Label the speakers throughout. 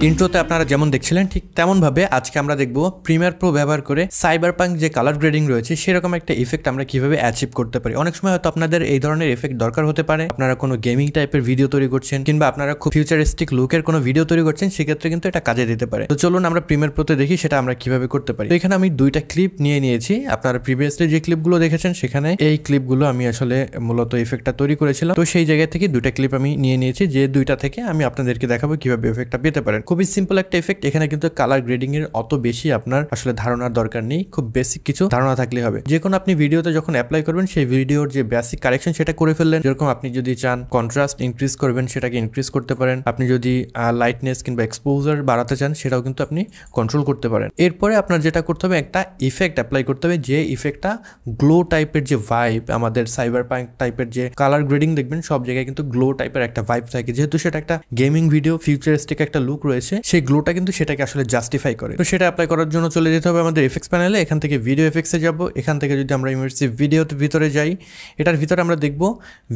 Speaker 1: ইন্ট্রোতে আপনারা যেমন দেখছিলেন ঠিক তেমনভাবে আজকে আমরা দেখব প্রিমিয়ার প্রো ব্যবহার করে সাইবারপাঙ্ক যে কালার গ্রেডিং রয়েছে সেরকম একটা ইফেক্ট আমরা কিভাবে অ্যাচিভ করতে পারি। অনেক সময় হয়তো আপনাদের এই ধরনের ইফেক্ট দরকার হতে পারে, আপনারা কোনো গেমিং টাইপের ভিডিও তৈরি করছেন কিংবা আপনারা খুব ফিউচারিস্টিক লুকের কোনো ভিডিও তৈরি করছেন, সেক্ষেত্রে কিন্তু এটা কাজে দিতে পারে। তো চলুন আমরা প্রিমিয়ার প্রোতে দেখি সেটা আমরা কিভাবে করতে পারি। তো এখানে আমি দুইটা ক্লিপ নিয়ে নিয়েছি। আপনারা প্রিভিয়াসলি যে ক্লিপগুলো দেখেছেন সেখানে এই ক্লিপগুলো আমি আসলে মূলত ইফেক্টটা তৈরি করেছিলাম। তো সেই জায়গা থেকে দুইটা ক্লিপ আমি নিয়ে নিয়েছি, যে দুইটা থেকে আমি আপনাদেরকে দেখাবো কিভাবে ইফেক্টটা পেতে পারেন। খুবই সিম্পল একটা ইফেক্ট। এখানে কিন্তু কালার গ্রেডিং এর অত বেশি আপনার আসলে ধারণার দরকার নেই, খুব বেসিক কিছু ধারণা থাকলে হবে। যে কোনো আপনি ভিডিওতে যখন অ্যাপ্লাই করবেন সেই ভিডিওর যে বেসিক কারেকশন সেটা করে ফেললেন। যেরকম আপনি যদি চান কন্ট্রাস্ট ইনক্রিজ করবেন সেটাকে ইনক্রিজ করতে পারেন, আপনি যদি লাইটনেস কিংবা এক্সপোজার বাড়াতে চান সেটাও কিন্তু আপনি কন্ট্রোল করতে পারেন। এরপরে আপনার যেটা করতে হবে একটা ইফেক্ট অ্যাপ্লাই করতে হবে, যে ইফেক্টটা গ্লো টাইপের যে ভাইব, আমাদের সাইবারপাঙ্ক টাইপের যে কালার গ্রেডিং দেখবেন সব জায়গায় কিন্তু গ্লো টাইপের একটা ভাইব থাকে। যেহেতু সেটা একটা গেমিং ভিডিও, ফিউচারিস্টিক একটা লুক রয়েছে, সেই গ্লোটা কিন্তু সেটাকে আসলে জাস্টিফাই করে। তো সেটা অ্যাপ্লাই করার জন্য চলে যেতে হবে আমাদের এফেক্টস প্যানেলে। এখান থেকে ভিডিও এফেক্টসে যাব। এখান থেকে যদি আমরা ইমার্সিভ ভিডিওর ভিতরে যাই, এটার ভিতরে আমরা দেখব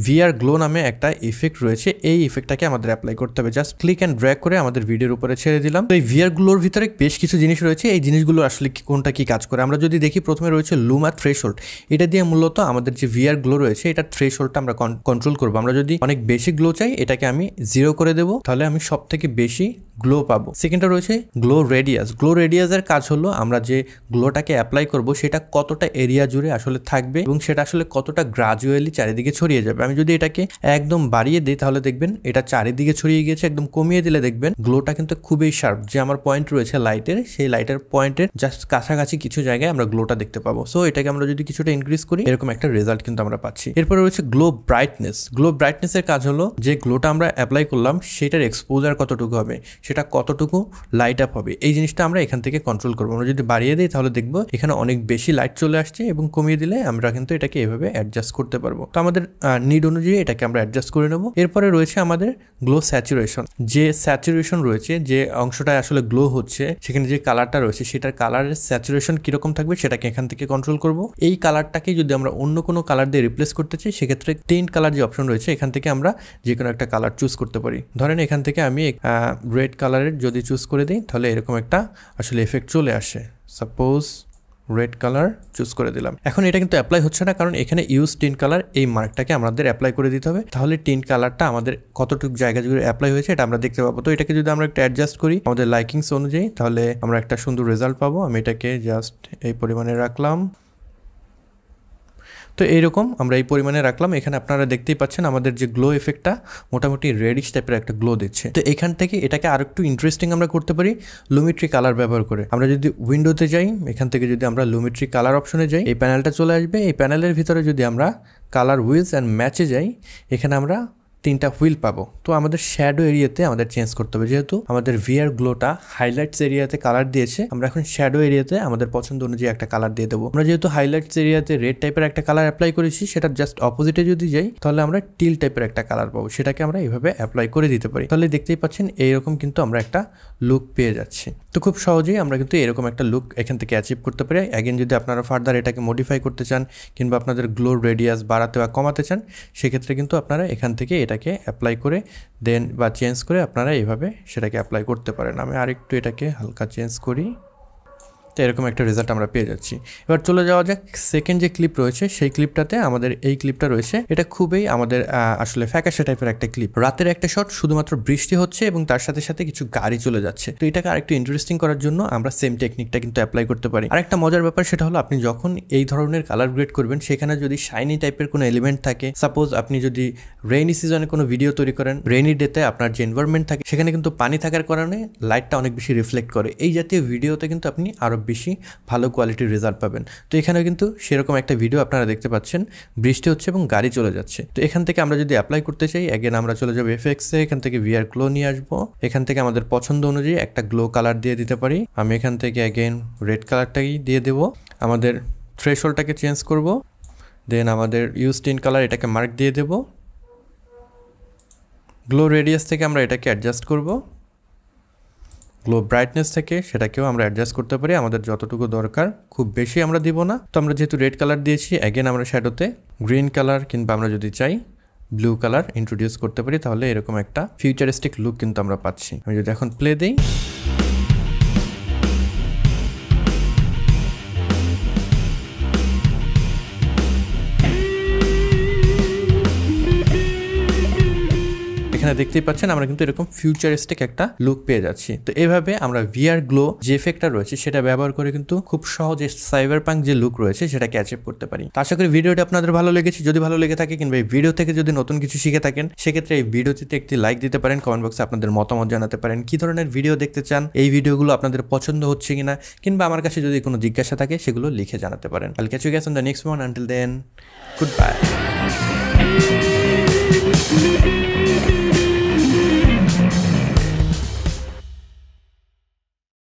Speaker 1: ভিআর গ্লো নামে একটা ইফেক্ট রয়েছে। এই ইফেক্টটাকে আমাদের অ্যাপ্লাই করতে হবে। জাস্ট ক্লিক অ্যান্ড ড্র্যাগ করে আমাদের ভিডিওর উপরে ছেড়ে দিলাম। তো এই ভিআর গ্লোর ভিতরে বেশ কিছু জিনিস রয়েছে। এই জিনিসগুলো আসলে কোনটা কি কাজ করে আমরা যদি দেখি, প্রথমে রয়েছে লুমা থ্রেশহোল্ড। এটা দিয়ে মূলত আমাদের যে ভিআর গ্লো রয়েছে এটার থ্রেশহোল্ডটা আমরা কন্ট্রোল করবো। আমরা যদি অনেক বেশি গ্লো চাই এটাকে আমি 0 করে দেবো, তাহলে আমি সব থেকে বেশি গ্লো পাবো। সেকেন্ডটা রয়েছে গ্লো রেডিয়াস। গ্লো রেডিয়াসের কাজ হলো আমরা যে গ্লোটাকে অ্যাপ্লাই করব সেটা কতটা এরিয়া জুড়ে আসলে থাকবে এবং সেটা আসলে কতটা গ্রাজুয়ালি চারিদিকে ছড়িয়ে যাবে। আমি যদি এটাকে একদম বাড়িয়ে দিই তাহলে দেখবেন এটা চারিদিকে ছড়িয়ে গিয়েছে, একদম কমিয়ে দিলে দেখবেন গ্লোটা কিন্তু খুবই শার্প। যে আমার পয়েন্ট রয়েছে লাইটের, সেই লাইটের পয়েন্টের জাস্ট কাছাকাছি কিছু জায়গায় আমরা গ্লোটা দেখতে পাবো। সো এটাকে আমরা যদি কিছুটা ইনক্রিজ করি এরকম একটা রেজাল্ট কিন্তু আমরা পাচ্ছি। এরপরে রয়েছে গ্লো ব্রাইটনেস। গ্লো ব্রাইটনেসের কাজ হলো যে গ্লোটা আমরা অ্যাপ্লাই করলাম সেটার এক্সপোজার কতটুকু হবে, সেটা কতটুকু লাইট আপ হবে, এই জিনিসটা আমরা এখান থেকে কন্ট্রোল করবো। আমরা যদি বাড়িয়ে দিই তাহলে দেখবো এখানে অনেক বেশি লাইট চলে আসছে এবং কমিয়ে দিলে আমরা কিন্তু এটাকে এভাবে অ্যাডজাস্ট করতে পারবো। তো আমাদের নিড অনুযায়ী এটাকে আমরা অ্যাডজাস্ট করে নেবো। এরপরে রয়েছে আমাদের গ্লো স্যাচুরেশন। যে স্যাচুরেশন রয়েছে, যে অংশটা আসলে গ্লো হচ্ছে সেখানে যে কালারটা রয়েছে সেটার কালারের স্যাচুরেশন কিরকম থাকবে সেটাকে এখান থেকে কন্ট্রোল করবো। এই কালারটাকে যদি আমরা অন্য কোনো কালার দিয়ে রিপ্লেস করতে চাই সেক্ষেত্রে টেন্ট কালার যে অপশন রয়েছে এখান থেকে আমরা যে কোনো একটা কালার চুজ করতে পারি। ধরেন এখান থেকে আমি রেড কালারের যদি চুজ করে দিই তাহলে এরকম একটা আসলে এফেক্ট চলে আসে। সাপোজ রেড কালার চুজ করে দিলাম। এখন এটা কিন্তু অ্যাপ্লাই হচ্ছে না, কারণ এখানে ইউজ টিন্ট কালার এই মার্কটাকে আমাদের অ্যাপ্লাই করে দিতে হবে। তাহলে টিন্ট কালারটা আমাদের কতটুকু জায়গা জুড়ে অ্যাপ্লাই হয়েছে এটা আমরা দেখতে পাবো। তো এটাকে যদি আমরা একটু অ্যাডজাস্ট করি আমাদের লাইকিংস অনুযায়ী তাহলে আমরা একটা সুন্দর রেজাল্ট পাবো। আমি এটাকে জাস্ট এই পরিমাণে রাখলাম। তো এইরকম আমরা এই পরিমাণে রাখলাম। এখানে আপনারা দেখতেই পাচ্ছেন আমাদের যে গ্লো এফেক্টটা মোটামুটি রেডিশ টাইপের একটা গ্লো দিচ্ছে। তো এখান থেকে এটাকে আরো একটু ইন্টারেস্টিং আমরা করতে পারি লুমিট্রি কালার ব্যবহার করে। আমরা যদি উইন্ডোতে যাই, এখান থেকে যদি আমরা লুমিট্রি কালার অপশনে যাই, এই প্যানেলটা চলে আসবে। এই প্যানেলের ভিতরে যদি আমরা কালার হুইলস অ্যান্ড ম্যাচে যাই, এখানে আমরা 3টা হুইল পাবো। তো আমাদের শ্যাডো এরিয়াতে আমাদের চেঞ্জ করতে হবে। যেহেতু আমাদের ভিআর গ্লোটা হাইলাইটস এরিয়াতে কালার দিয়েছে, আমরা এখন শ্যাডো এরিয়াতে আমাদের পছন্দ অনুযায়ী একটা কালার দিয়ে দেবো। আমরা যেহেতু হাইলাইটস এরিয়াতে রেড টাইপের একটা কালার অ্যাপ্লাই করেছি, সেটার জাস্ট অপোজিটে যদি যাই তাহলে আমরা টিল টাইপের একটা কালার পাবো। সেটাকে আমরা এইভাবে অ্যাপ্লাই করে দিতে পারি। তাহলে দেখতেই পাচ্ছেন এইরকম কিন্তু আমরা একটা লুক পেয়ে যাচ্ছি। তো খুব সহজেই আমরা কিন্তু এরকম একটা লুক এখান থেকে অ্যাচিভ করতে পারি। অ্যাগেন যদি আপনারা ফার্দার এটাকে মডিফাই করতে চান কিংবা আপনাদের গ্লোর রেডিয়াস বাড়াতে বা কমাতে চান সেক্ষেত্রে কিন্তু আপনারা এখান থেকে এটাকে অ্যাপ্লাই করে দেন বা চেঞ্জ করে আপনারা এইভাবে সেটাকে অ্যাপ্লাই করতে পারেন। আমি আরেকটু এটাকে হালকা চেঞ্জ করি। তো এরকম একটা রেজাল্ট আমরা পেয়ে যাচ্ছি। এবার চলে যাওয়া যাক সেকেন্ড যে ক্লিপ রয়েছে সেই ক্লিপটাতে। আমাদের এই ক্লিপটা রয়েছে, এটা খুবই আমাদের আসলে ফ্যাকাশে টাইপের একটা ক্লিপ। রাতের একটা শট, শুধুমাত্র বৃষ্টি হচ্ছে এবং তার সাথে সাথে কিছু গাড়ি চলে যাচ্ছে। তো এটাকে আরেকটু ইন্টারেস্টিং করার জন্য আমরা সেম টেকনিকটা কিন্তু অ্যাপ্লাই করতে পারি। আরেকটা মজার ব্যাপার সেটা হলো আপনি যখন এই ধরনের কালার গ্রেড করবেন সেখানে যদি শাইনি টাইপের কোনো এলিমেন্ট থাকে, সাপোজ আপনি যদি রেইনি সিজনে কোনো ভিডিও তৈরি করেন, রেইনি ডেতে আপনার যে এনভায়রনমেন্ট থাকে সেখানে কিন্তু পানি থাকার কারণে লাইটটা অনেক বেশি রিফ্লেক্ট করে, এই জাতীয় ভিডিওতে কিন্তু আপনি আরো বেশি ভালো কোয়ালিটির রেজাল্ট পাবেন। তো এখানেও কিন্তু সেরকম একটা ভিডিও আপনারা দেখতে পাচ্ছেন, বৃষ্টি হচ্ছে এবং গাড়ি চলে যাচ্ছে। তো এখান থেকে আমরা যদি অ্যাপ্লাই করতে চাই অ্যাগেন আমরা চলে যাবো এফএক্সে, এখান থেকে ভিআর গ্লো নিয়ে আসবো। এখান থেকে আমাদের পছন্দ অনুযায়ী একটা গ্লো কালার দিয়ে দিতে পারি। আমি এখান থেকে অ্যাগেন রেড কালারটাই দিয়ে দেব। আমাদের থ্রেশহোল্ডটাকে চেঞ্জ করব, দেন আমাদের ইউজ টিন কালার এটাকে মার্ক দিয়ে দেব। গ্লো রেডিয়াস থেকে আমরা এটাকে অ্যাডজাস্ট করব। গ্লো ব্রাইটনেস থেকে সেটাকেও আমরা অ্যাডজাস্ট করতে পারি আমাদের যতটুকু দরকার, খুব বেশি আমরা দিব না। তো আমরা যেহেতু রেড কালার দিয়েছি অ্যাগেন আমরা শ্যাডোতে গ্রিন কালার কিংবা আমরা যদি চাই ব্লু কালার ইন্ট্রোডিউস করতে পারি, তাহলে এরকম একটা ফিউচারিস্টিক লুক কিন্তু আমরা পাচ্ছি। আমি যদি এখন প্লে দিই, এখানে দেখতেই পাচ্ছেন আমরা কিন্তু এরকম ফিউচারিস্টিক একটা লুক পেয়ে যাচ্ছি। তো এইভাবে আমরা ভিআর গ্লো যে এফেক্টটা রয়েছে সেটা ব্যবহার করে কিন্তু খুব সহজে সাইবারপাঙ্ক যে লুক রয়েছে সেটাকে অ্যাচিভ করতে পারি। আশা করি ভিডিওটি আপনাদের ভালো লেগেছে। যদি ভালো লেগে থাকে কিংবা এই ভিডিও থেকে যদি নতুন কিছু শিখে থাকেন, সেক্ষেত্রে এই ভিডিওটিতে একটি লাইক দিতে পারেন, কমেন্ট বক্সে আপনাদের মতামত জানাতে পারেন, কি ধরনের ভিডিও দেখতে চান, এই ভিডিওগুলো আপনাদের পছন্দ হচ্ছে কিনা, কিংবা আমার কাছে যদি কোনো জিজ্ঞাসা থাকে সেগুলো লিখে জানাতে পারেন। I'll catch you guys on the next one. Until then, goodbye.